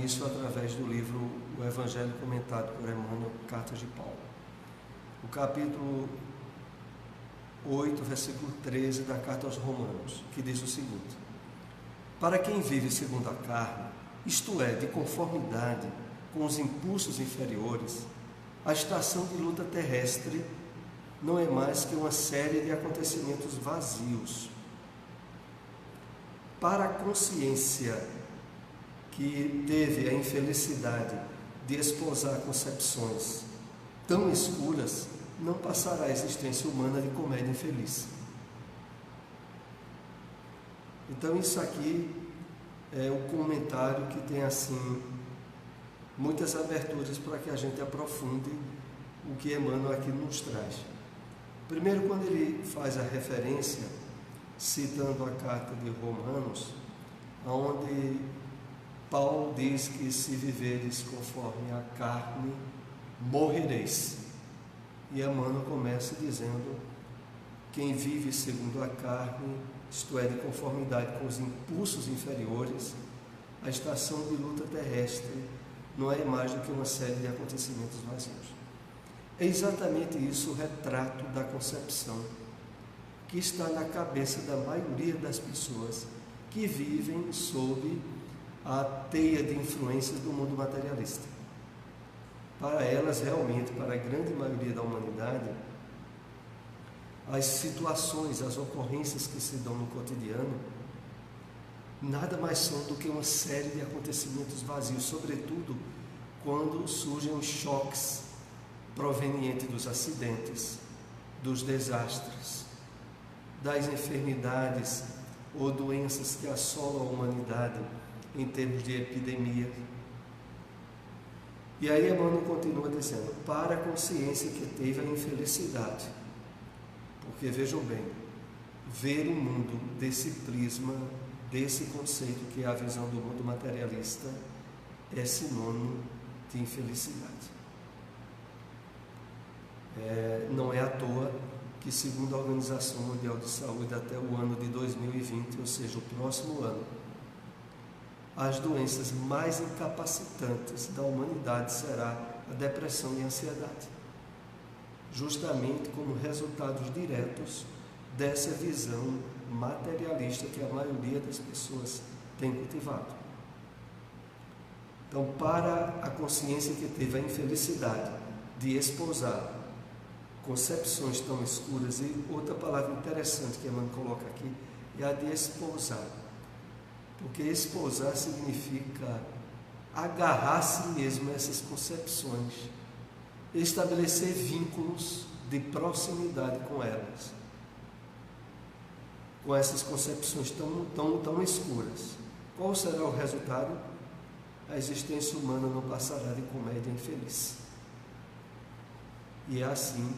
Isso através do livro O Evangelho Comentado por Emmanuel, Cartas de Paulo. O capítulo 8, versículo 13 da Carta aos Romanos, que diz o seguinte: para quem vive segundo a carne, isto é, de conformidade com os impulsos inferiores, a estação de luta terrestre não é mais que uma série de acontecimentos vazios. Para a consciência que teve a infelicidade de esposar concepções tão escuras, não passará a existência humana de comédia infeliz. Então isso aqui é o comentário que tem assim muitas aberturas para que a gente aprofunde o que Emmanuel aqui nos traz. Primeiro, quando ele faz a referência, citando a carta de Romanos, onde Paulo diz que se viveres conforme a carne, morrereis. E Emmanuel começa dizendo: quem vive segundo a carne, isto é, de conformidade com os impulsos inferiores, a estação de luta terrestre não é mais do que uma série de acontecimentos vazios. É exatamente isso o retrato da concepção que está na cabeça da maioria das pessoas que vivem sob a teia de influências do mundo materialista. Para elas, realmente, para a grande maioria da humanidade, as situações, as ocorrências que se dão no cotidiano, nada mais são do que uma série de acontecimentos vazios, sobretudo quando surgem os choques provenientes dos acidentes, dos desastres, das enfermidades ou doenças que assolam a humanidade em termos de epidemia. E aí Emmanuel continua dizendo: para a consciência que teve a infelicidade, porque vejam bem, ver o mundo desse prisma, desse conceito que é a visão do mundo materialista, é sinônimo de infelicidade. Não é à toa que, segundo a Organização Mundial de Saúde, até o ano de 2020, ou seja, o próximo ano, as doenças mais incapacitantes da humanidade será a depressão e a ansiedade, justamente como resultados diretos dessa visão materialista que a maioria das pessoas tem cultivado. Então, para a consciência que teve a infelicidade de esposar concepções tão escuras, e outra palavra interessante que Emmanuel coloca aqui é a de esposar. Porque esposar significa agarrar a si mesmo a essas concepções, estabelecer vínculos de proximidade com elas, com essas concepções tão escuras. Qual será o resultado? A existência humana não passará de comédia infeliz. E é assim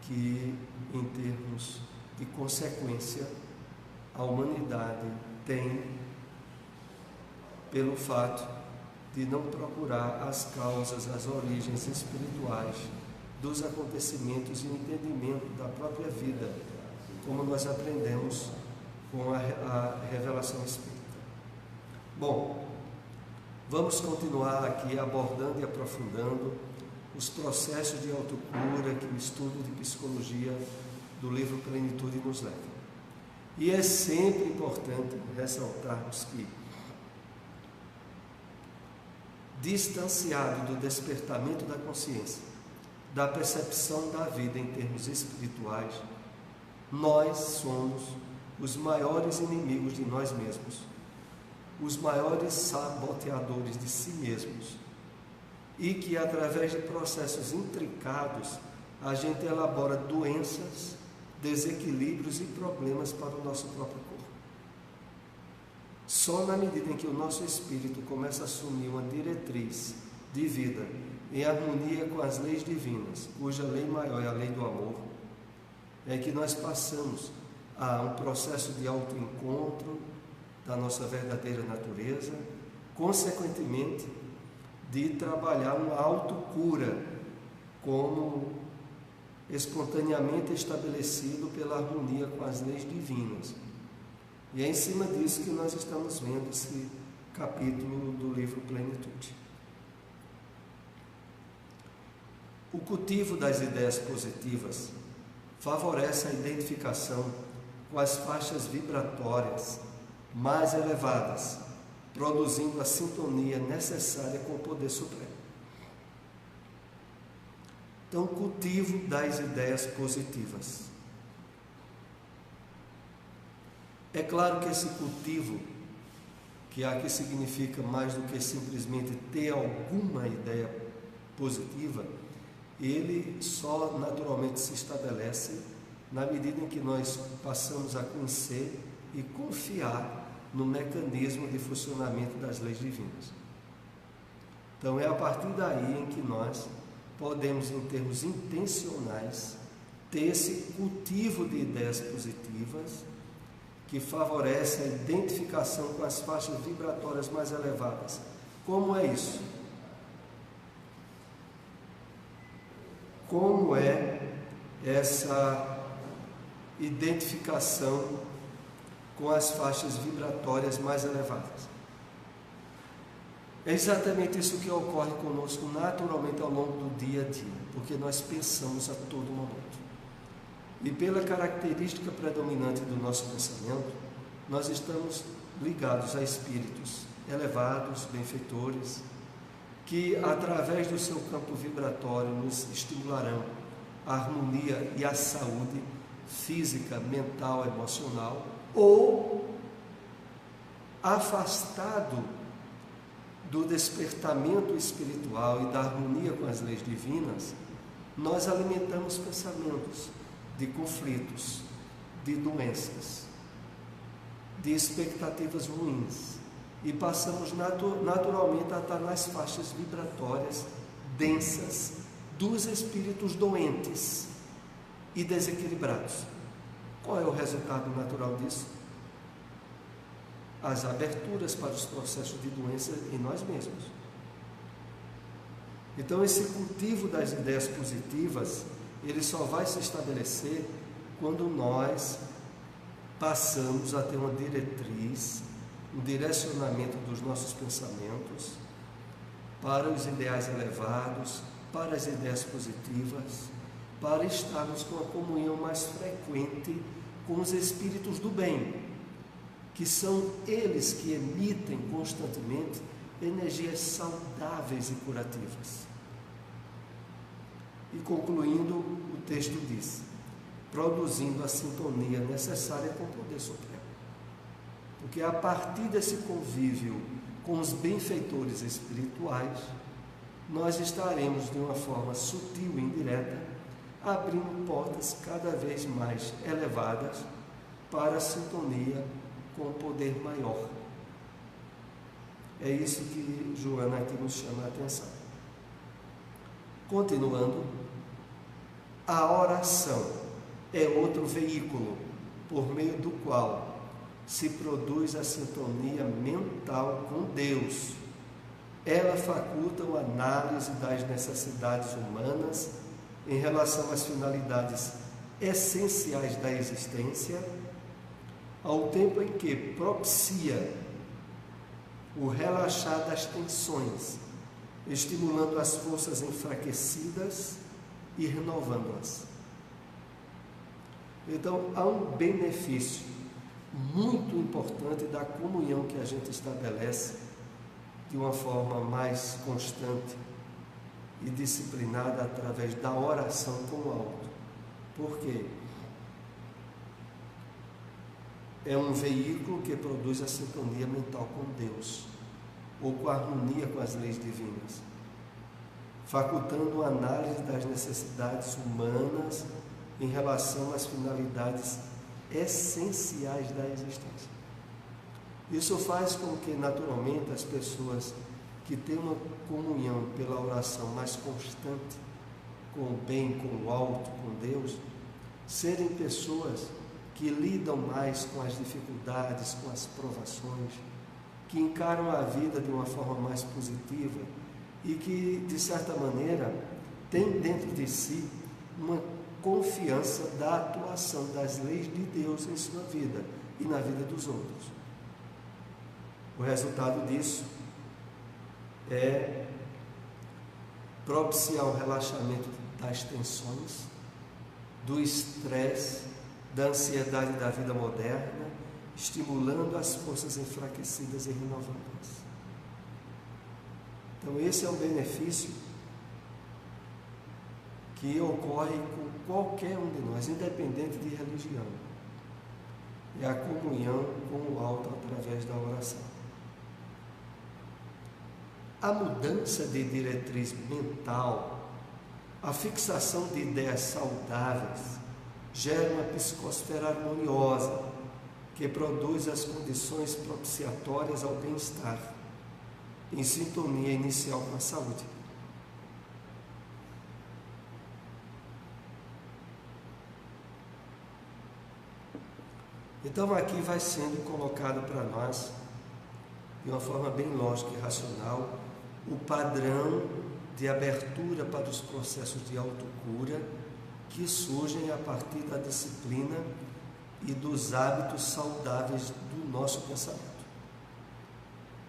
que, em termos de consequência, a humanidade tem, pelo fato de não procurar as causas, as origens espirituais dos acontecimentos e o entendimento da própria vida, como nós aprendemos com a revelação espírita. Bom, vamos continuar aqui abordando e aprofundando os processos de autocura que o estudo de psicologia do livro Plenitude nos leva. E é sempre importante ressaltarmos que, distanciado do despertamento da consciência, da percepção da vida em termos espirituais, nós somos os maiores inimigos de nós mesmos, os maiores saboteadores de si mesmos, e que, através de processos intricados, a gente elabora doenças, desequilíbrios e problemas para o nosso próprio corpo. Só na medida em que o nosso espírito começa a assumir uma diretriz de vida em harmonia com as leis divinas, cuja lei maior é a lei do amor, é que nós passamos a um processo de autoencontro da nossa verdadeira natureza, consequentemente de trabalhar uma autocura como espontaneamente estabelecido pela harmonia com as leis divinas. E é em cima disso que nós estamos vendo esse capítulo do livro Plenitude. O cultivo das ideias positivas favorece a identificação com as faixas vibratórias mais elevadas, produzindo a sintonia necessária com o poder supremo. Então, cultivo das ideias positivas. É claro que esse cultivo, que aqui significa mais do que simplesmente ter alguma ideia positiva, ele só naturalmente se estabelece na medida em que nós passamos a conhecer e confiar no mecanismo de funcionamento das leis divinas. Então é a partir daí em que nós podemos, em termos intencionais, ter esse cultivo de ideias positivas que favorece a identificação com as faixas vibratórias mais elevadas. Como é isso? Como é essa identificação com as faixas vibratórias mais elevadas? É exatamente isso que ocorre conosco naturalmente ao longo do dia a dia, porque nós pensamos a todo momento. E pela característica predominante do nosso pensamento, nós estamos ligados a espíritos elevados, benfeitores, que através do seu campo vibratório nos estimularão a harmonia e a saúde física, mental, emocional, ou afastado do despertamento espiritual e da harmonia com as leis divinas, nós alimentamos pensamentos de conflitos, de doenças, de expectativas ruins, e passamos naturalmente a estar nas faixas vibratórias densas dos espíritos doentes e desequilibrados. Qual é o resultado natural disso? As aberturas para os processos de doença em nós mesmos. Então esse cultivo das ideias positivas, ele só vai se estabelecer quando nós passamos a ter uma diretriz, um direcionamento dos nossos pensamentos para os ideais elevados, para as ideias positivas, para estarmos com a comunhão mais frequente com os espíritos do bem, que são eles que emitem constantemente energias saudáveis e curativas. E concluindo, o texto diz: produzindo a sintonia necessária com o poder supremo. Porque a partir desse convívio com os benfeitores espirituais, nós estaremos de uma forma sutil e indireta, abrindo portas cada vez mais elevadas para a sintonia com o poder maior. É isso que Joana aqui nos chama a atenção. Continuando, a oração é outro veículo por meio do qual se produz a sintonia mental com Deus. Ela faculta uma análise das necessidades humanas em relação às finalidades essenciais da existência, ao tempo em que propicia o relaxar das tensões, estimulando as forças enfraquecidas e renovando-as. Então, há um benefício muito importante da comunhão que a gente estabelece de uma forma mais constante e disciplinada através da oração com o alto. Por quê? É um veículo que produz a sintonia mental com Deus, ou com a harmonia com as leis divinas, facultando a análise das necessidades humanas em relação às finalidades essenciais da existência. Isso faz com que, naturalmente, as pessoas que têm uma comunhão pela oração mais constante com o bem, com o alto, com Deus, serem pessoas que lidam mais com as dificuldades, com as provações, que encaram a vida de uma forma mais positiva e que, de certa maneira, têm dentro de si uma confiança da atuação das leis de Deus em sua vida e na vida dos outros. O resultado disso é propiciar o relaxamento das tensões, do estresse, da ansiedade da vida moderna, estimulando as forças enfraquecidas e renovando-as. Então esse é um benefício que ocorre com qualquer um de nós, independente de religião. É a comunhão com o alto através da oração. A mudança de diretriz mental, a fixação de ideias saudáveis, gera uma psicosfera harmoniosa, que produz as condições propiciatórias ao bem-estar, em sintonia inicial com a saúde. Então aqui vai sendo colocado para nós, de uma forma bem lógica e racional, o padrão de abertura para os processos de autocura que surgem a partir da disciplina e dos hábitos saudáveis do nosso pensamento.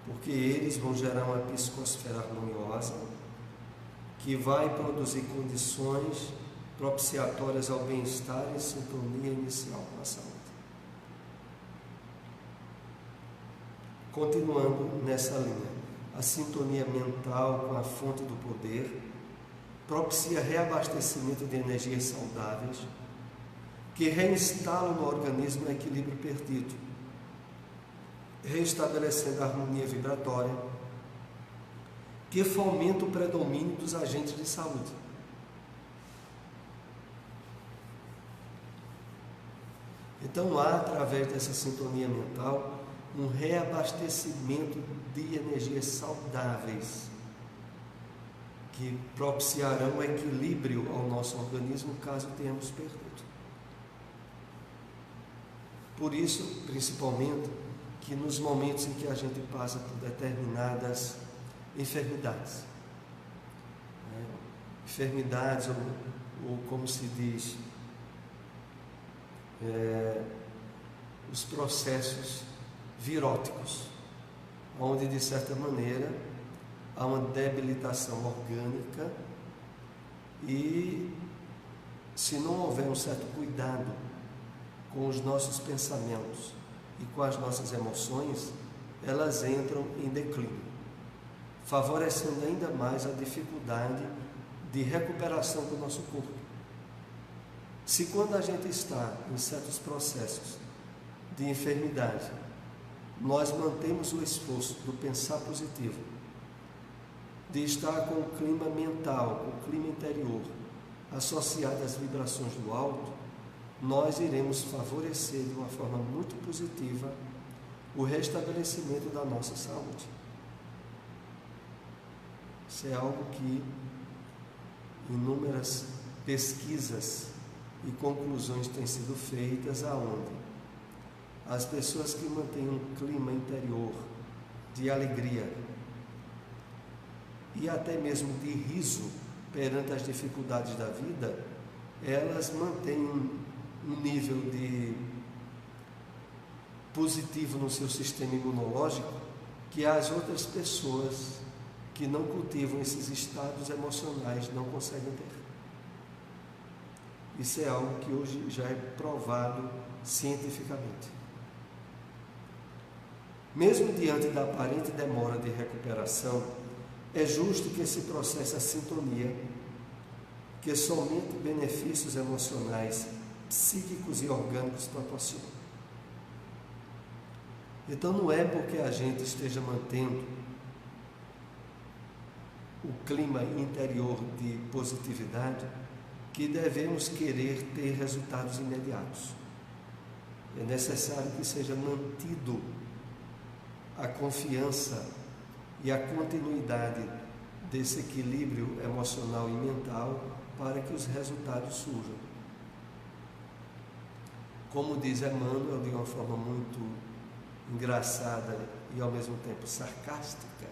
Porque eles vão gerar uma psicosfera harmoniosa que vai produzir condições propiciatórias ao bem-estar em sintonia inicial com a saúde. Continuando nessa linha, a sintonia mental com a fonte do poder propicia reabastecimento de energias saudáveis que reinstalam no organismo o equilíbrio perdido, restabelecendo a harmonia vibratória, que fomenta o predomínio dos agentes de saúde. Então há, através dessa sintonia mental, um reabastecimento de energias saudáveis que propiciarão equilíbrio ao nosso organismo caso tenhamos perdido. Por isso, principalmente, que nos momentos em que a gente passa por determinadas enfermidades, enfermidades ou como se diz, os processos viróticos, onde de certa maneira há uma debilitação orgânica e se não houver um certo cuidado com os nossos pensamentos e com as nossas emoções, elas entram em declínio, favorecendo ainda mais a dificuldade de recuperação do nosso corpo. Se quando a gente está em certos processos de enfermidade, nós mantemos o esforço do pensar positivo, de estar com o clima mental, com o clima interior, associado às vibrações do alto, nós iremos favorecer de uma forma muito positiva o restabelecimento da nossa saúde. Isso é algo que inúmeras pesquisas e conclusões têm sido feitas aonde as pessoas que mantêm um clima interior de alegria e até mesmo de riso perante as dificuldades da vida, elas mantêm um nível de positivo no seu sistema imunológico que as outras pessoas que não cultivam esses estados emocionais não conseguem ter. Isso é algo que hoje já é provado cientificamente. Mesmo diante da aparente demora de recuperação, é justo que esse processo, a sintonia, que somente benefícios emocionais, psíquicos e orgânicos proporcionam. Então não é porque a gente esteja mantendo o clima interior de positividade que devemos querer ter resultados imediatos. É necessário que seja mantido a confiança e a continuidade desse equilíbrio emocional e mental para que os resultados surjam. Como diz Emmanuel de uma forma muito engraçada e ao mesmo tempo sarcástica,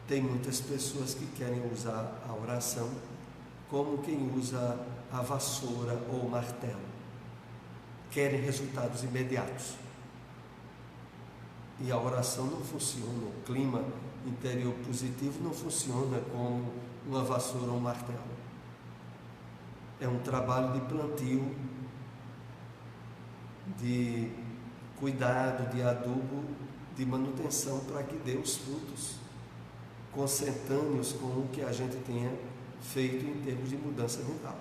tem muitas pessoas que querem usar a oração como quem usa a vassoura ou o martelo. Querem resultados imediatos. E a oração não funciona, o clima interior positivo não funciona como uma vassoura ou um martelo. É um trabalho de plantio, de cuidado, de adubo, de manutenção para que dê os frutos consentâneos com o que a gente tenha feito em termos de mudança mental.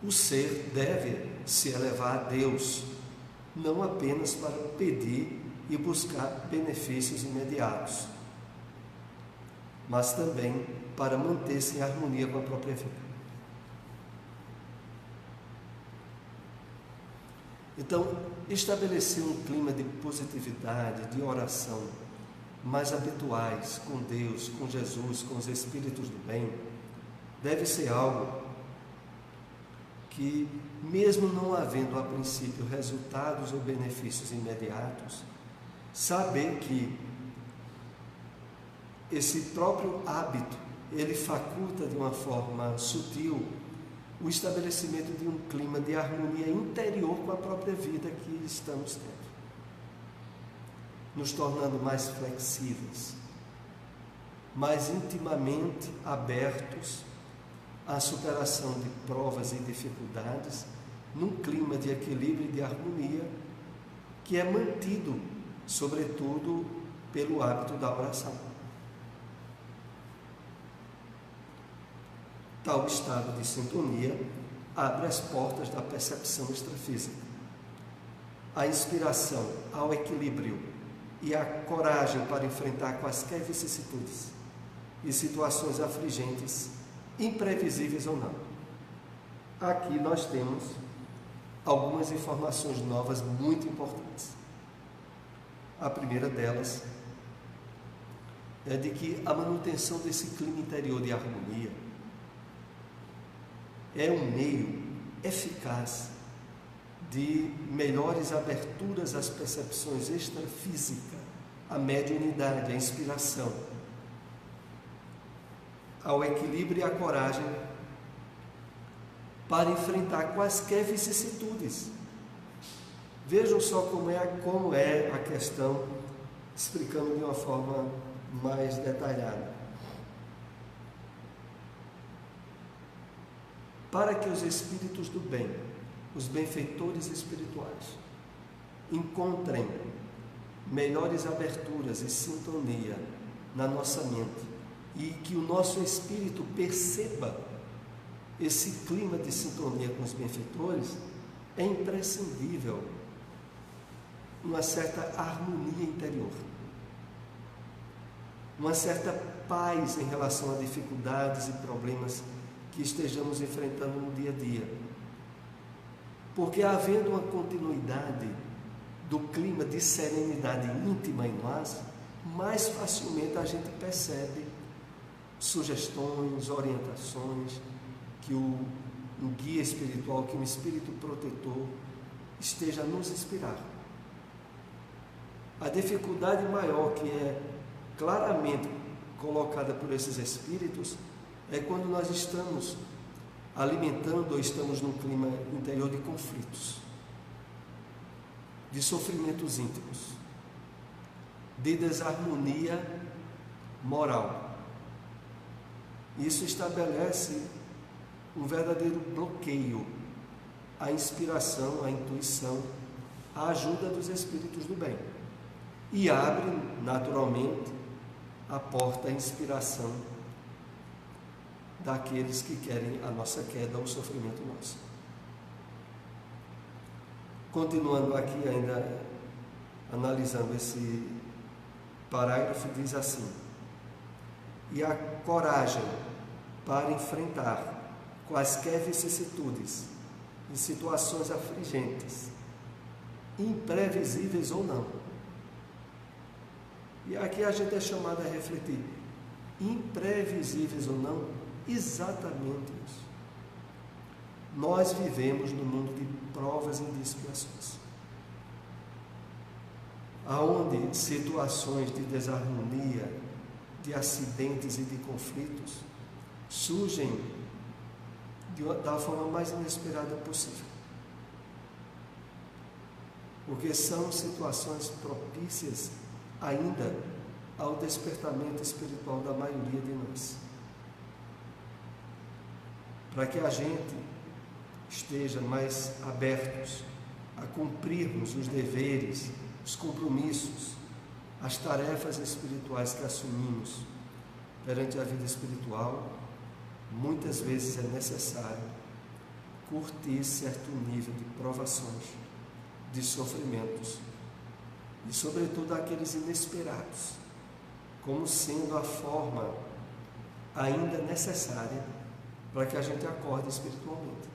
O ser deve se elevar a Deus, não apenas para pedir e buscar benefícios imediatos, mas também para manter-se em harmonia com a própria vida. Então, estabelecer um clima de positividade, de oração, mais habituais com Deus, com Jesus, com os Espíritos do bem, deve ser algo que, mesmo não havendo a princípio resultados ou benefícios imediatos, saber que esse próprio hábito, ele faculta de uma forma sutil o estabelecimento de um clima de harmonia interior com a própria vida que estamos tendo, nos tornando mais flexíveis, mais intimamente abertos à superação de provas e dificuldades, num clima de equilíbrio e de harmonia que é mantido, sobretudo, pelo hábito da oração. Tal estado de sintonia abre as portas da percepção extrafísica. A inspiração ao equilíbrio e a coragem para enfrentar quaisquer vicissitudes e situações afligentes, imprevisíveis ou não. Aqui nós temos algumas informações novas muito importantes. A primeira delas é de que a manutenção desse clima interior de harmonia é um meio eficaz de melhores aberturas às percepções extrafísicas, à mediunidade, à inspiração, ao equilíbrio e à coragem para enfrentar quaisquer vicissitudes. Vejam só como é a questão, explicando de uma forma mais detalhada. Para que os espíritos do bem, os benfeitores espirituais, encontrem melhores aberturas e sintonia na nossa mente e que o nosso espírito perceba esse clima de sintonia com os benfeitores, é imprescindível uma certa harmonia interior, uma certa paz em relação a dificuldades e problemas que estejamos enfrentando no dia a dia. Porque havendo uma continuidade do clima de serenidade íntima em nós, mais facilmente a gente percebe sugestões, orientações que um guia espiritual, que um espírito protetor esteja a nos inspirar. A dificuldade maior que é claramente colocada por esses espíritos é quando nós estamos alimentando ou estamos num clima interior de conflitos, de sofrimentos íntimos, de desarmonia moral. Isso estabelece um verdadeiro bloqueio à inspiração, à intuição, à ajuda dos espíritos do bem e abre naturalmente a porta à inspiração daqueles que querem a nossa queda ou o sofrimento nosso. Continuando aqui ainda, analisando esse parágrafo, diz assim: e a coragem para enfrentar quaisquer vicissitudes e situações afligentes, imprevisíveis ou não. E aqui a gente é chamado a refletir, imprevisíveis ou não, exatamente isso. Nós vivemos no mundo de provas e de expiações, aonde situações de desarmonia, de acidentes e de conflitos surgem da forma mais inesperada possível. porque são situações propícias ainda ao despertamento espiritual da maioria de nós. Para que a gente esteja mais abertos a cumprirmos os deveres, os compromissos, as tarefas espirituais que assumimos perante a vida espiritual, muitas vezes é necessário curtir certo nível de provações, de sofrimentos, e sobretudo aqueles inesperados, como sendo a forma ainda necessária para que a gente acorde espiritualmente.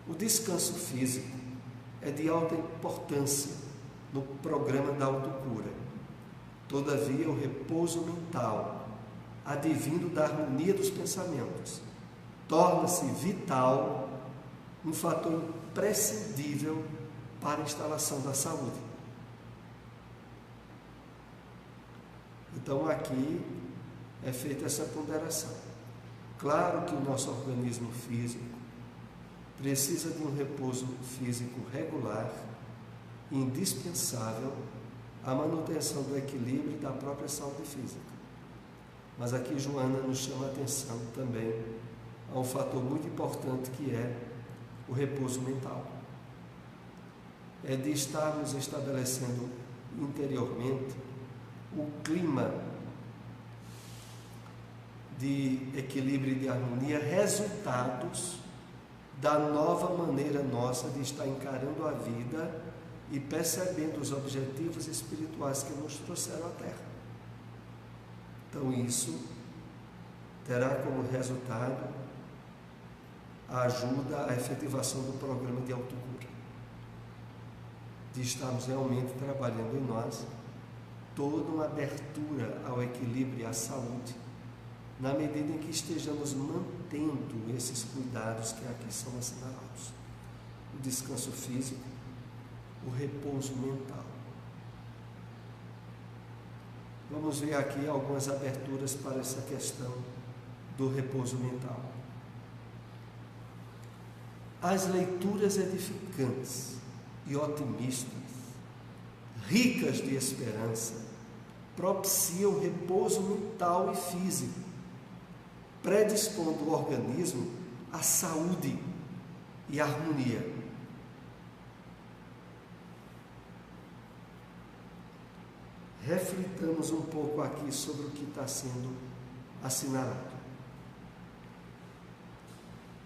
O descanso físico é de alta importância no programa da autocura. Todavia, o repouso mental, advindo da harmonia dos pensamentos, torna-se vital, um fator imprescindível para a instalação da saúde. Então, aqui é feita essa ponderação. Claro que o nosso organismo físico precisa de um repouso físico regular, indispensável à manutenção do equilíbrio e da própria saúde física. Mas aqui Joana nos chama a atenção também a um fator muito importante, que é o repouso mental. É de estarmos estabelecendo interiormente o clima de equilíbrio e de harmonia, resultados da nova maneira nossa de estar encarando a vida e percebendo os objetivos espirituais que nos trouxeram à Terra. Então isso terá como resultado a ajuda à efetivação do programa de autocura, de estarmos realmente trabalhando em nós toda uma abertura ao equilíbrio e à saúde, na medida em que estejamos mantendo esses cuidados que aqui são assinalados: o descanso físico, o repouso mental. Vamos ver aqui algumas aberturas para essa questão do repouso mental. As leituras edificantes e otimistas, ricas de esperança, propiciam repouso mental e físico, predispondo o organismo à saúde e harmonia. Reflitamos um pouco aqui sobre o que está sendo assinalado.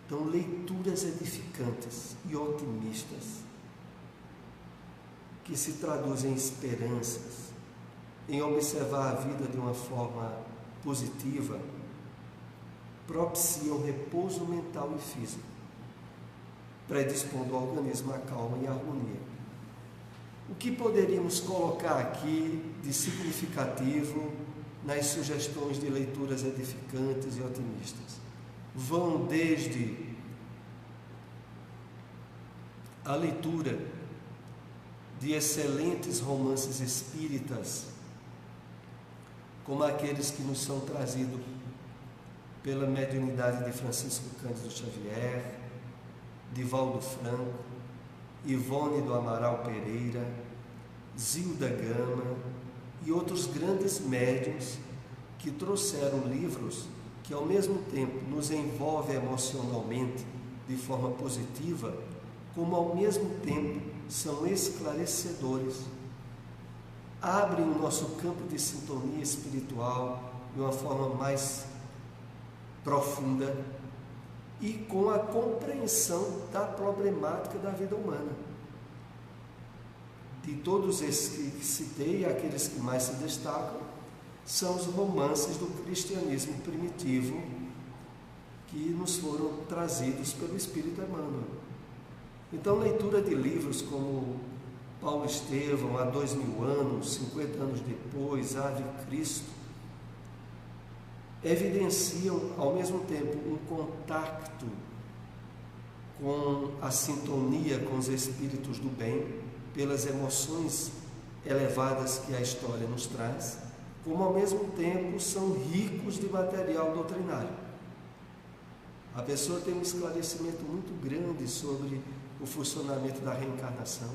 Então, leituras edificantes e otimistas, que se traduzem em esperanças, em observar a vida de uma forma positiva, propiciam repouso mental e físico, predispondo o organismo à calma e harmonia. O que poderíamos colocar aqui de significativo nas sugestões de leituras edificantes e otimistas? Vão desde a leitura de excelentes romances espíritas, como aqueles que nos são trazidos pela mediunidade de Francisco Cândido Xavier, Divaldo Franco, Ivone do Amaral Pereira, Zilda Gama e outros grandes médiuns que trouxeram livros que ao mesmo tempo nos envolvem emocionalmente de forma positiva, como ao mesmo tempo são esclarecedores, abrem o nosso campo de sintonia espiritual de uma forma mais profunda e com a compreensão da problemática da vida humana. De todos esses que citei, aqueles que mais se destacam são os romances do cristianismo primitivo que nos foram trazidos pelo Espírito Emmanuel. Então, leitura de livros como Paulo Estevão, Há 2000 anos, 50 anos depois, Ave Cristo, evidenciam ao mesmo tempo um contato com a sintonia com os espíritos do bem, pelas emoções elevadas que a história nos traz, como ao mesmo tempo são ricos de material doutrinário. A pessoa tem um esclarecimento muito grande sobre o funcionamento da reencarnação,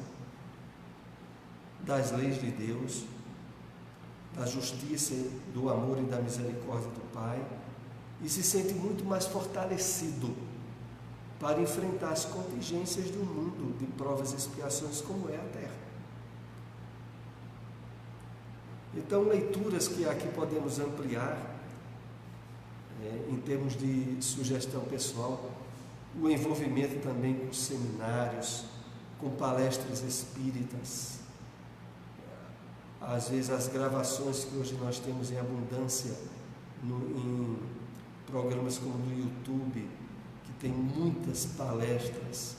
das leis de Deus, da justiça, do amor e da misericórdia do Pai, e se sente muito mais fortalecido para enfrentar as contingências do mundo de provas e expiações como é a Terra. Então, leituras que aqui podemos ampliar, em termos de sugestão pessoal, o envolvimento também com seminários, com palestras espíritas, às vezes as gravações que hoje nós temos em abundância em programas como no YouTube, que tem muitas palestras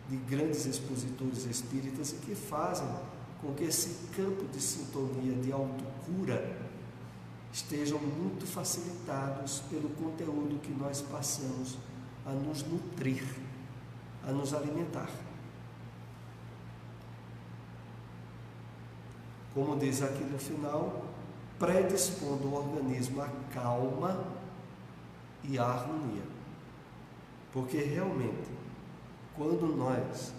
de grandes expositores espíritas e que fazem com que esse campo de sintonia, de autocura, estejam muito facilitados pelo conteúdo que nós passamos a nos nutrir, a nos alimentar. Como diz aqui no final, predispondo o organismo à calma e à harmonia. Porque realmente, quando nós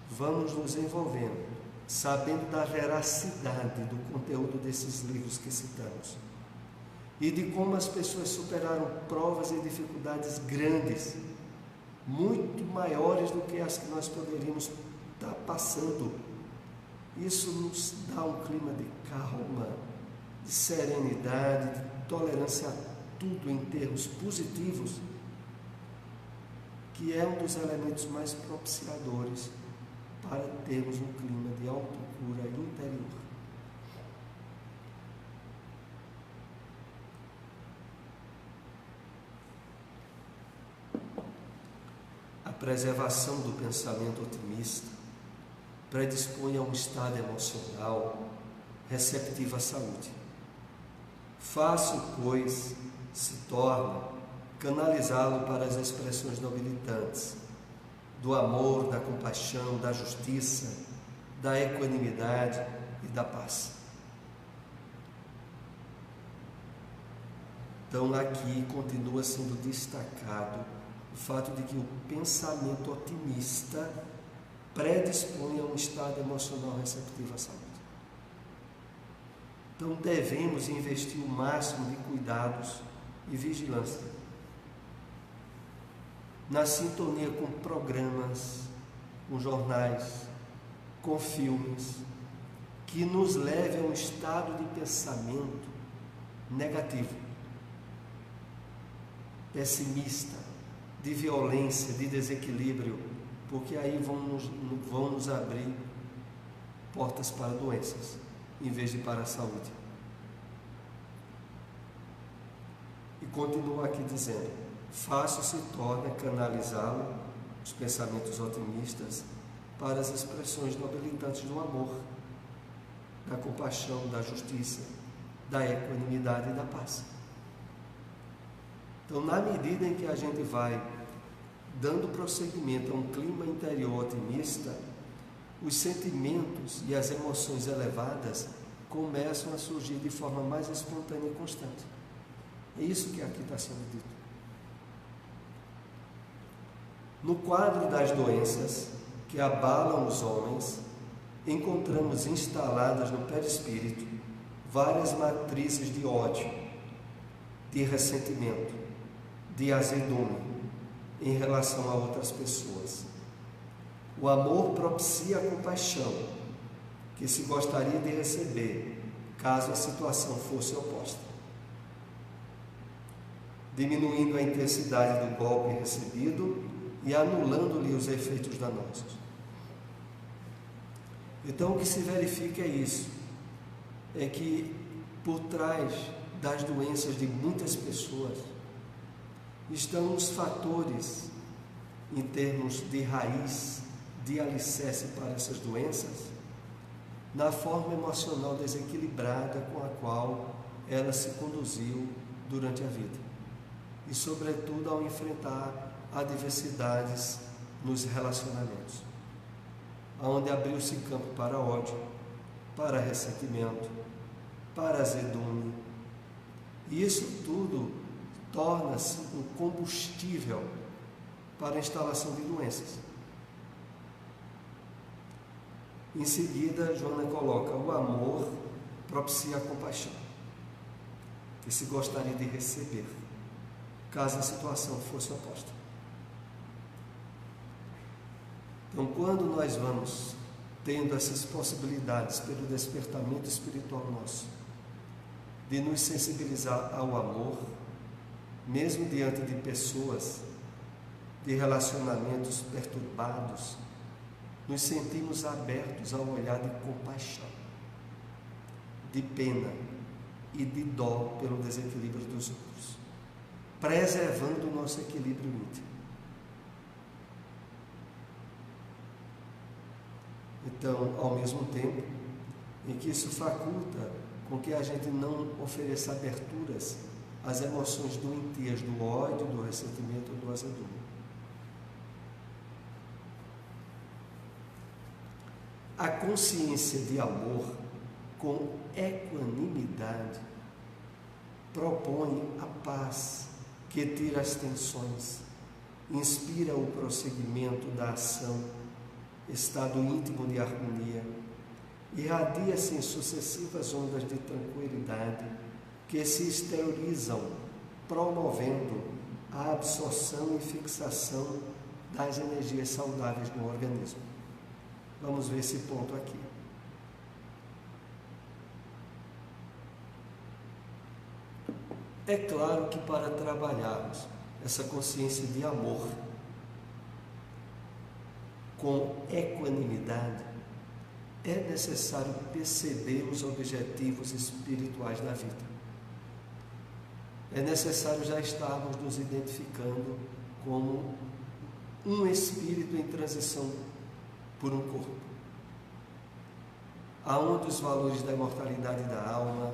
vamos nos envolvendo, sabendo da veracidade do conteúdo desses livros que citamos, e de como as pessoas superaram provas e dificuldades grandes, muito maiores do que as que nós poderíamos estar passando, isso nos dá um clima de calma, de serenidade, de tolerância a tudo em termos positivos, que é um dos elementos mais propiciadores para termos um clima de autocura interior. A preservação do pensamento otimista predispõe a um estado emocional receptivo à saúde. Fácil, pois, se torna canalizá-lo para as expressões nobilitantes do amor, da compaixão, da justiça, da equanimidade e da paz. Então aqui continua sendo destacado o fato de que o pensamento otimista predispõe a um estado emocional receptivo à saúde. Então devemos investir o máximo de cuidados e vigilância na sintonia com programas, com jornais, com filmes, que nos leve a um estado de pensamento negativo, pessimista, de violência, de desequilíbrio, porque aí vão nos abrir portas para doenças, em vez de para a saúde. E continua aqui dizendo: fácil se torna canalizá-lo, os pensamentos otimistas, para as expressões nobilitantes do amor, da compaixão, da justiça, da equanimidade e da paz. Então, na medida em que a gente vai dando prosseguimento a um clima interior otimista, os sentimentos e as emoções elevadas começam a surgir de forma mais espontânea e constante. É isso que aqui está sendo dito. No quadro das doenças que abalam os homens, encontramos instaladas no perispírito várias matrizes de ódio, de ressentimento, de azedume em relação a outras pessoas. O amor propicia a compaixão, que se gostaria de receber, caso a situação fosse oposta, diminuindo a intensidade do golpe recebido e anulando-lhe os efeitos danosos. Então, o que se verifica é isso, é que por trás das doenças de muitas pessoas estão os fatores, em termos de raiz, de alicerce para essas doenças, na forma emocional desequilibrada com a qual ela se conduziu durante a vida, e sobretudo ao enfrentar adversidades nos relacionamentos, onde abriu-se campo para ódio, para ressentimento, para azedume, e isso tudo torna-se um combustível para a instalação de doenças. Em seguida, Joana coloca: o amor propicia a compaixão, que se gostaria de receber, caso a situação fosse oposta. Então, quando nós vamos tendo essas possibilidades pelo despertamento espiritual nosso, de nos sensibilizar ao amor, mesmo diante de pessoas, de relacionamentos perturbados, nos sentimos abertos ao olhar de compaixão, de pena e de dó pelo desequilíbrio dos outros, preservando o nosso equilíbrio íntimo. Então, ao mesmo tempo em que isso faculta com que a gente não ofereça aberturas às emoções doentias do ódio, do ressentimento ou do azedume. A consciência de amor com equanimidade propõe a paz que tira as tensões, inspira o prosseguimento da ação, estado íntimo de harmonia, irradia-se em sucessivas ondas de tranquilidade que se exteriorizam, promovendo a absorção e fixação das energias saudáveis no organismo. Vamos ver esse ponto aqui. É claro que para trabalharmos essa consciência de amor com equanimidade, é necessário perceber os objetivos espirituais da vida. É necessário já estarmos nos identificando como um espírito em transição por um corpo, aonde os valores da imortalidade da alma,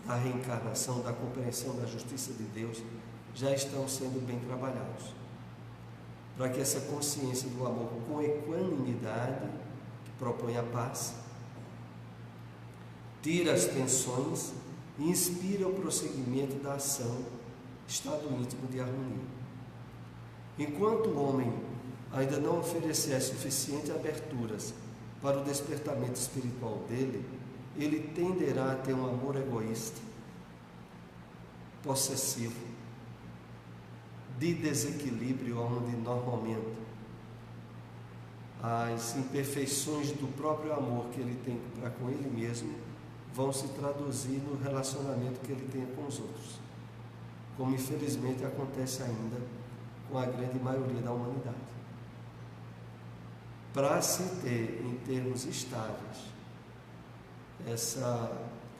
da reencarnação, da compreensão da justiça de Deus já estão sendo bem trabalhados, para que essa consciência do amor com equanimidade, que propõe a paz, tira as tensões e inspira o prosseguimento da ação, estado íntimo de harmonia. Enquanto o homem ainda não oferecer suficientes aberturas para o despertamento espiritual dele, ele tenderá a ter um amor egoísta, possessivo, de desequilíbrio, onde normalmente as imperfeições do próprio amor que ele tem para com ele mesmo vão se traduzir no relacionamento que ele tem com os outros, como infelizmente acontece ainda com a grande maioria da humanidade. Para se ter, em termos estáveis, essa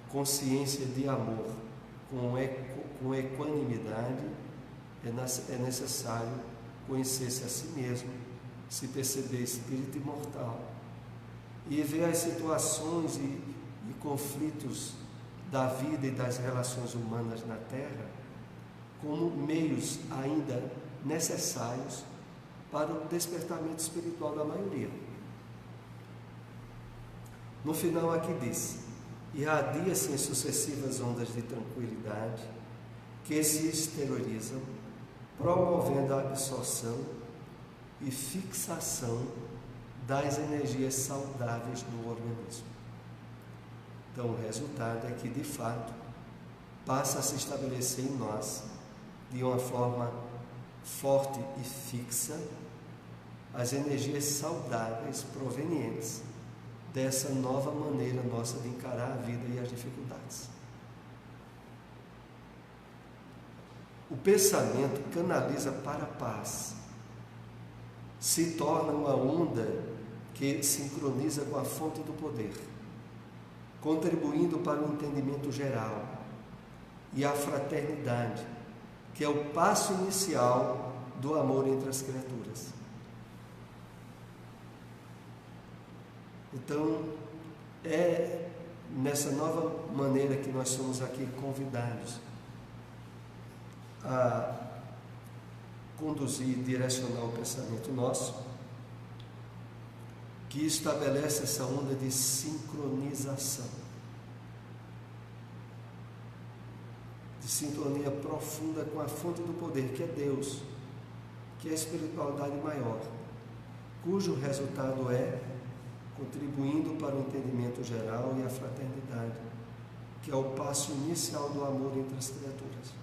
consciência de amor com equanimidade, é necessário conhecer-se a si mesmo, se perceber espírito imortal e ver as situações e conflitos da vida e das relações humanas na Terra como meios ainda necessários para o despertamento espiritual da maioria. No final aqui diz: irradia-se em sucessivas ondas de tranquilidade que se exteriorizam, promovendo a absorção e fixação das energias saudáveis no organismo. Então, o resultado é que, de fato, passa a se estabelecer em nós, de uma forma forte e fixa, as energias saudáveis provenientes dessa nova maneira nossa de encarar a vida e as dificuldades. O pensamento canaliza para a paz, se torna uma onda que sincroniza com a fonte do poder, contribuindo para o entendimento geral e a fraternidade, que é o passo inicial do amor entre as criaturas. Então, é nessa nova maneira que nós somos aqui convidados a conduzir e direcionar o pensamento nosso, que estabelece essa onda de sincronização, de sintonia profunda com a fonte do poder, que é Deus, que é a espiritualidade maior, cujo resultado é contribuindo para o entendimento geral e a fraternidade, que é o passo inicial do amor entre as criaturas.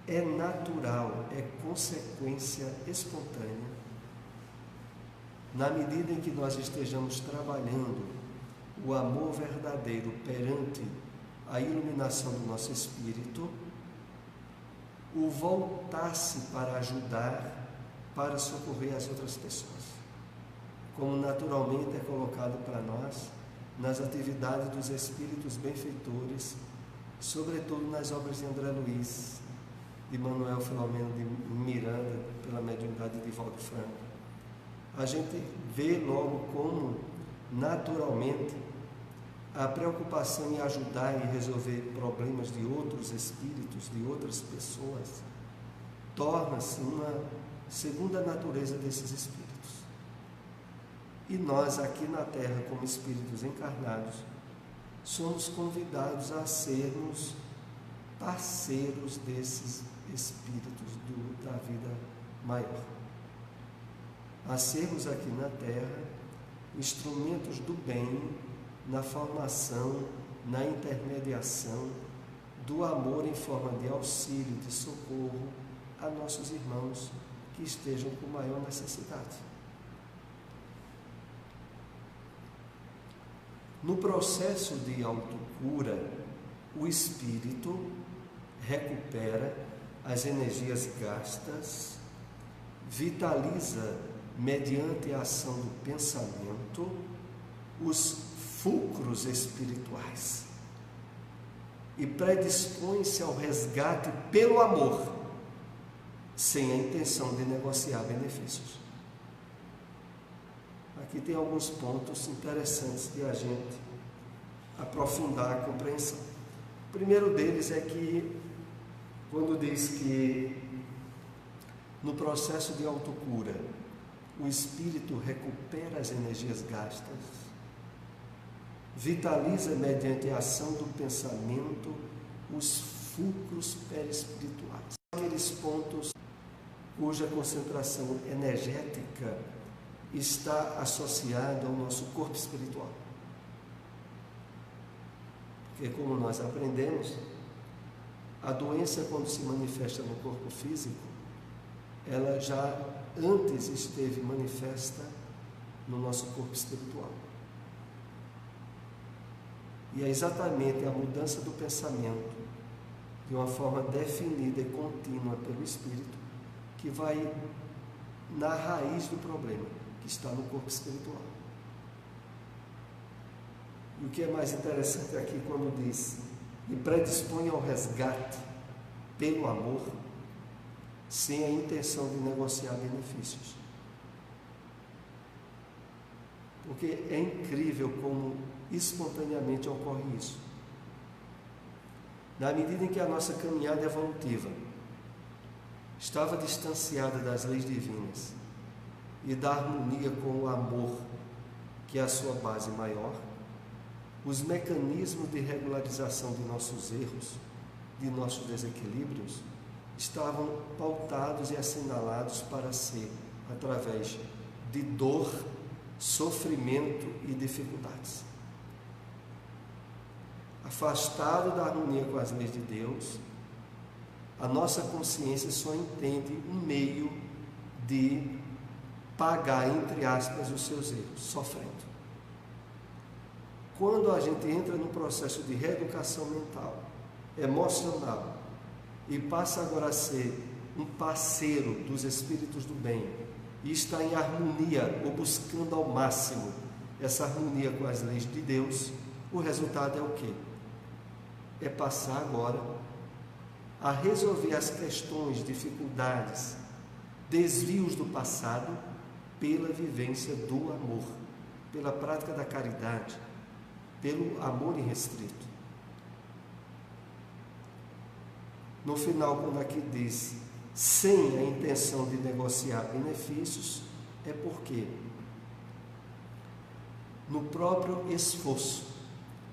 É natural, é consequência espontânea, na medida em que nós estejamos trabalhando o amor verdadeiro perante a iluminação do nosso espírito, o voltar-se para ajudar, para socorrer as outras pessoas, como naturalmente é colocado para nós nas atividades dos espíritos benfeitores, sobretudo nas obras de André Luiz, de Manuel Filomeno de Miranda, pela mediunidade de Valdo Franco. A gente vê logo como, naturalmente, a preocupação em ajudar e resolver problemas de outros espíritos, de outras pessoas, torna-se uma segunda natureza desses espíritos. E nós, aqui na Terra, como espíritos encarnados, somos convidados a sermos parceiros desses espíritos da vida maior. A sermos aqui na Terra instrumentos do bem na formação, na intermediação do amor em forma de auxílio, de socorro a nossos irmãos que estejam com maior necessidade. No processo de autocura, o espírito recupera as energias gastas, vitaliza, mediante a ação do pensamento, os fulcros espirituais e predispõe-se ao resgate pelo amor, sem a intenção de negociar benefícios. Aqui tem alguns pontos interessantes de a gente aprofundar a compreensão. O primeiro deles é que, quando diz que no processo de autocura o espírito recupera as energias gastas, vitaliza mediante a ação do pensamento os fulcros perispirituais, aqueles pontos cuja concentração energética está associada ao nosso corpo espiritual. Porque, como nós aprendemos, a doença, quando se manifesta no corpo físico, ela já antes esteve manifesta no nosso corpo espiritual. E é exatamente a mudança do pensamento, de uma forma definida e contínua pelo Espírito, que vai na raiz do problema, que está no corpo espiritual. E o que é mais interessante aqui, quando diz, e predispõe ao resgate pelo amor, sem a intenção de negociar benefícios. Porque é incrível como espontaneamente ocorre isso. Na medida em que a nossa caminhada evolutiva estava distanciada das leis divinas e da harmonia com o amor, que é a sua base maior, os mecanismos de regularização de nossos erros, de nossos desequilíbrios, estavam pautados e assinalados para ser através de dor, sofrimento e dificuldades. Afastado da harmonia com as leis de Deus, a nossa consciência só entende um meio de pagar, entre aspas, os seus erros, sofrendo. Quando a gente entra no processo de reeducação mental, emocional, e passa agora a ser um parceiro dos espíritos do bem, e está em harmonia, ou buscando ao máximo essa harmonia com as leis de Deus, o resultado é o quê? É passar agora a resolver as questões, dificuldades, desvios do passado pela vivência do amor, pela prática da caridade, pelo amor irrestrito. No final, quando aqui diz, sem a intenção de negociar benefícios, é porque no próprio esforço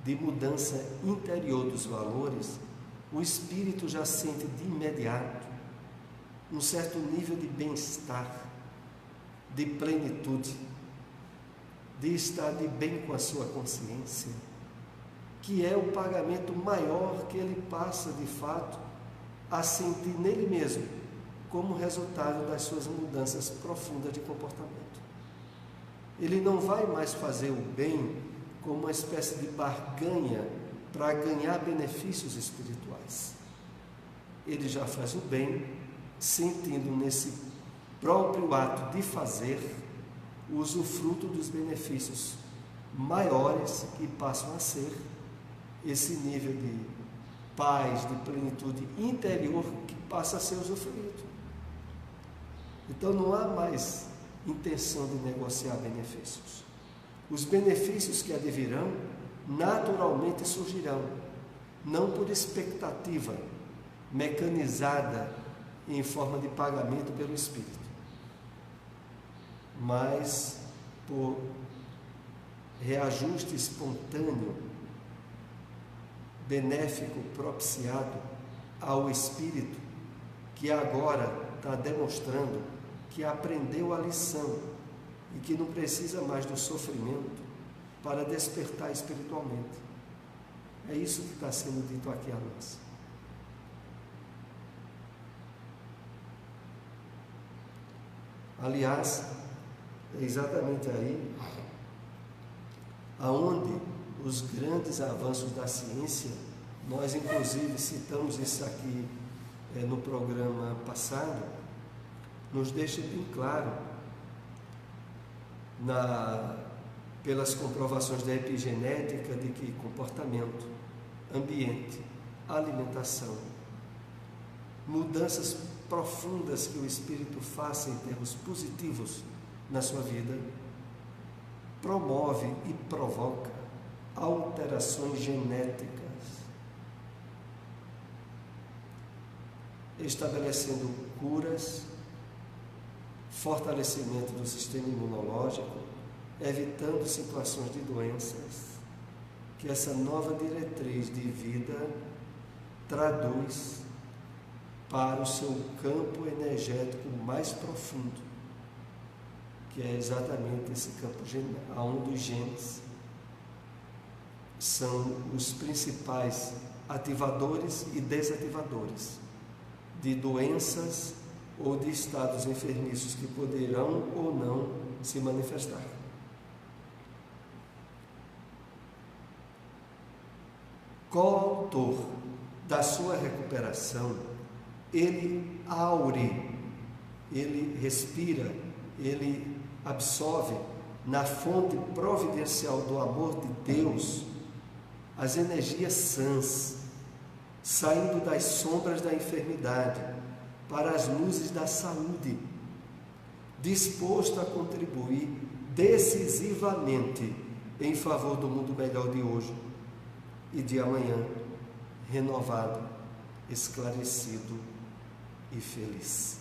de mudança interior dos valores, o espírito já sente de imediato um certo nível de bem-estar, de plenitude, de estar de bem com a sua consciência, que é o pagamento maior que ele passa de fato a sentir nele mesmo, como resultado das suas mudanças profundas de comportamento. Ele não vai mais fazer o bem como uma espécie de barganha para ganhar benefícios espirituais. Ele já faz o bem, sentindo nesse próprio ato de fazer o usufruto dos benefícios maiores que passam a ser esse nível de paz, de plenitude interior que passa a ser usufruído. Então não há mais intenção de negociar benefícios. Os benefícios que advirão naturalmente surgirão, não por expectativa mecanizada em forma de pagamento pelo Espírito, mas por reajuste espontâneo, benéfico, propiciado ao Espírito, que agora está demonstrando que aprendeu a lição e que não precisa mais do sofrimento para despertar espiritualmente. É isso que está sendo dito aqui a nós. Aliás, é exatamente aí aonde os grandes avanços da ciência, nós inclusive citamos isso aqui no programa passado, nos deixa bem claro, pelas comprovações da epigenética, de que comportamento, ambiente, alimentação, mudanças profundas que o espírito faça em termos positivos na sua vida, promove e provoca alterações genéticas, estabelecendo curas, fortalecimento do sistema imunológico, evitando situações de doenças, que essa nova diretriz de vida traduz para o seu campo energético mais profundo, que é exatamente esse campo onde os genes são os principais ativadores e desativadores de doenças ou de estados enfermiços que poderão ou não se manifestar. Coautor da sua recuperação, ele aure, ele respira, ele absorve na fonte providencial do amor de Deus as energias sãs, saindo das sombras da enfermidade para as luzes da saúde, disposto a contribuir decisivamente em favor do mundo melhor de hoje e de amanhã, renovado, esclarecido e feliz.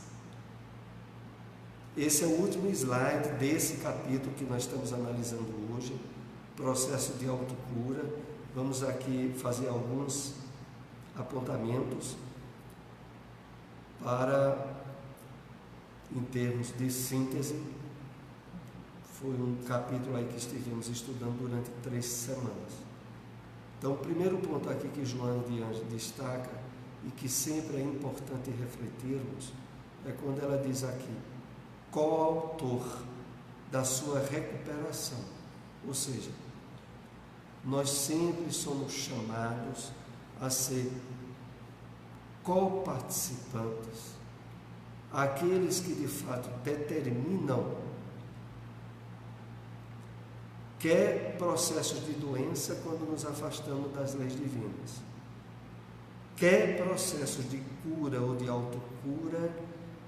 Esse é o último slide desse capítulo que nós estamos analisando hoje, processo de autocura. Vamos aqui fazer alguns apontamentos para, em termos de síntese, foi um capítulo aí que estivemos estudando durante 3 semanas. Então, o primeiro ponto aqui que Joana de Anjos destaca, e que sempre é importante refletirmos, é quando ela diz aqui, coautor da sua recuperação. Ou seja, nós sempre somos chamados a ser coparticipantes, aqueles que de fato determinam quer processos de doença quando nos afastamos das leis divinas, quer processos de cura ou de autocura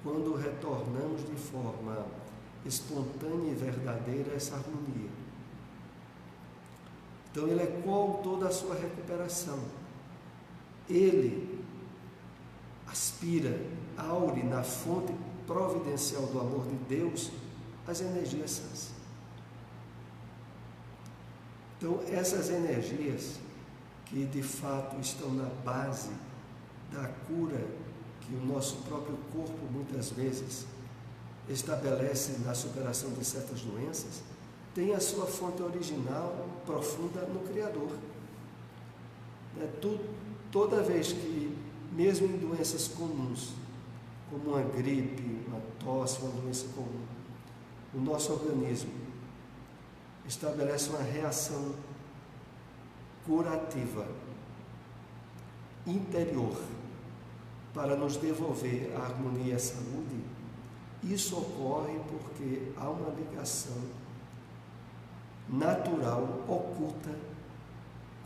quando retornamos de forma espontânea e verdadeira a essa harmonia. Então ele é coautor da sua recuperação. Ele aspira, aure na fonte providencial do amor de Deus as energias sãs. Então essas energias que de fato estão na base da cura que o nosso próprio corpo muitas vezes estabelece na superação de certas doenças, tem a sua fonte original profunda no Criador. Toda vez que, mesmo em doenças comuns, como uma gripe, uma tosse, uma doença comum, o nosso organismo estabelece uma reação curativa interior para nos devolver a harmonia e a saúde, isso ocorre porque há uma ligação natural, oculta,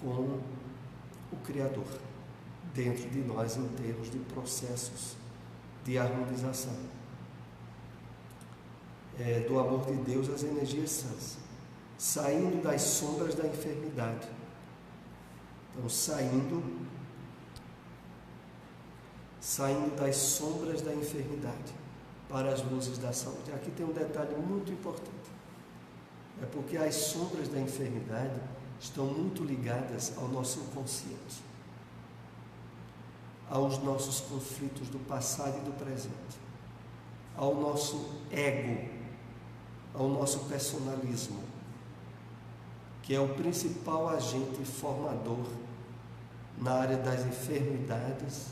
com o Criador, dentro de nós em termos de processos de harmonização. Do amor de Deus as energias sãs, saindo das sombras da enfermidade. Então, saindo das sombras da enfermidade para as luzes da saúde. Aqui tem um detalhe muito importante. É porque as sombras da enfermidade estão muito ligadas ao nosso inconsciente, aos nossos conflitos do passado e do presente, ao nosso ego, ao nosso personalismo, que é o principal agente formador na área das enfermidades,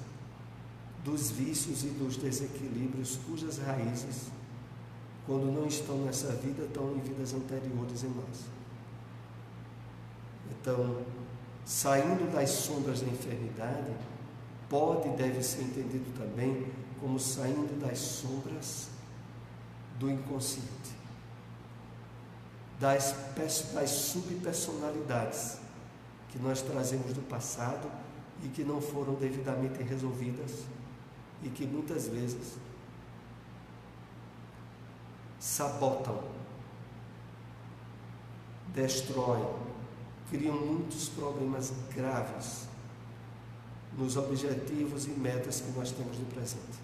dos vícios e dos desequilíbrios, cujas raízes, quando não estão nessa vida, estão em vidas anteriores em nós. Então, saindo das sombras da enfermidade, pode e deve ser entendido também como saindo das sombras do inconsciente, das subpersonalidades que nós trazemos do passado e que não foram devidamente resolvidas e que muitas vezes sabotam, destroem, criam muitos problemas graves nos objetivos e metas que nós temos no presente.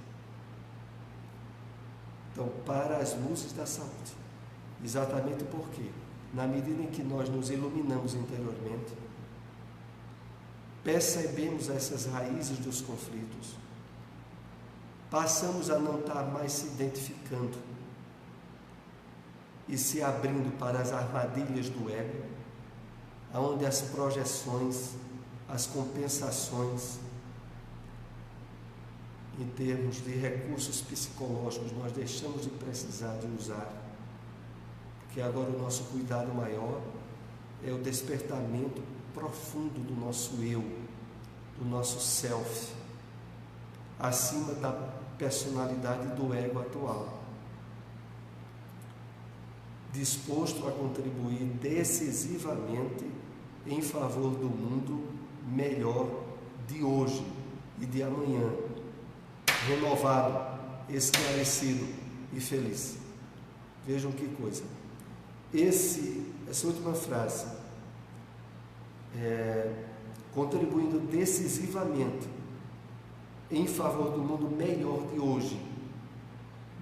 Então, para as luzes da saúde, exatamente porque, na medida em que nós nos iluminamos interiormente, percebemos essas raízes dos conflitos, passamos a não estar mais se identificando e se abrindo para as armadilhas do ego, onde as projeções, as compensações, em termos de recursos psicológicos, nós deixamos de precisar de usar, porque agora o nosso cuidado maior é o despertamento profundo do nosso eu, do nosso self, acima da personalidade do ego atual, disposto a contribuir decisivamente em favor do mundo melhor de hoje e de amanhã, renovado, esclarecido e feliz. Vejam que coisa. Essa última frase, contribuindo decisivamente em favor do mundo melhor de hoje,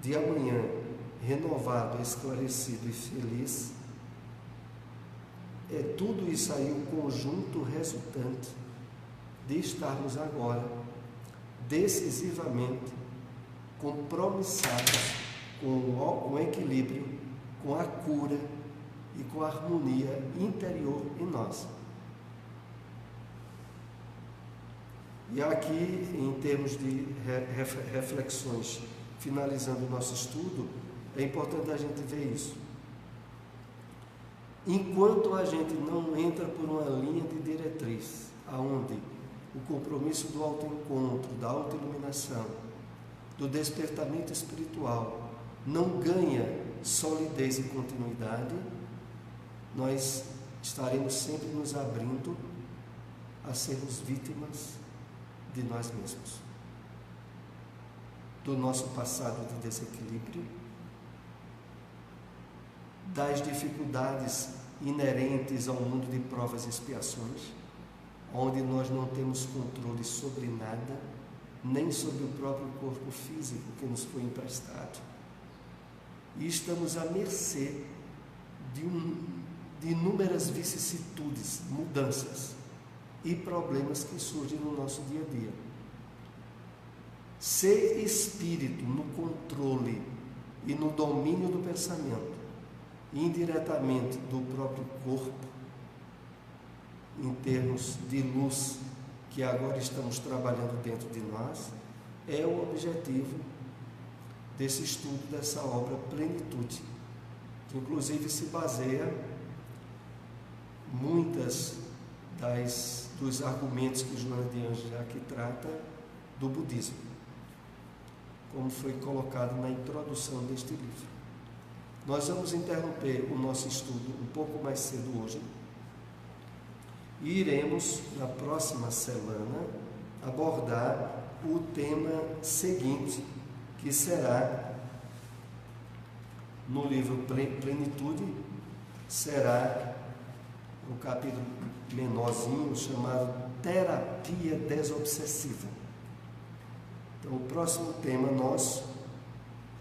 de amanhã, renovado, esclarecido e feliz, é tudo isso aí um conjunto resultante de estarmos agora decisivamente compromissados com o equilíbrio, com a cura e com a harmonia interior em nós. E aqui, em termos de reflexões, finalizando o nosso estudo, é importante a gente ver isso. Enquanto a gente não entra por uma linha de diretriz, aonde o compromisso do autoencontro, da autoiluminação, do despertamento espiritual não ganha solidez e continuidade, nós estaremos sempre nos abrindo a sermos vítimas de nós mesmos, do nosso passado de desequilíbrio, das dificuldades inerentes ao mundo de provas e expiações, onde nós não temos controle sobre nada, nem sobre o próprio corpo físico que nos foi emprestado. E estamos à mercê de inúmeras vicissitudes, mudanças e problemas que surgem no nosso dia a dia. Ser espírito no controle e no domínio do pensamento indiretamente do próprio corpo, em termos de luz que agora estamos trabalhando dentro de nós, é o objetivo desse estudo, dessa obra Plenitude, que inclusive se baseia muitas dos argumentos que Joana de Ângeles aqui trata do budismo, como foi colocado na introdução deste livro. Nós vamos interromper o nosso estudo um pouco mais cedo hoje e iremos, na próxima semana, abordar o tema seguinte, que será, no livro Plenitude, será o capítulo menorzinho chamado Terapia Desobsessiva. Então, o próximo tema nosso,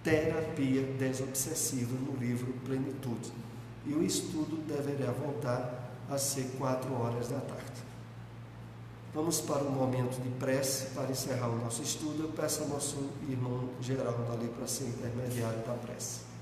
Terapia Desobsessiva, no livro Plenitude. E o estudo deverá voltar a ser 4h da tarde. Vamos para um momento de prece para encerrar o nosso estudo. Eu peço ao nosso irmão Geraldo ali para ser intermediário da prece.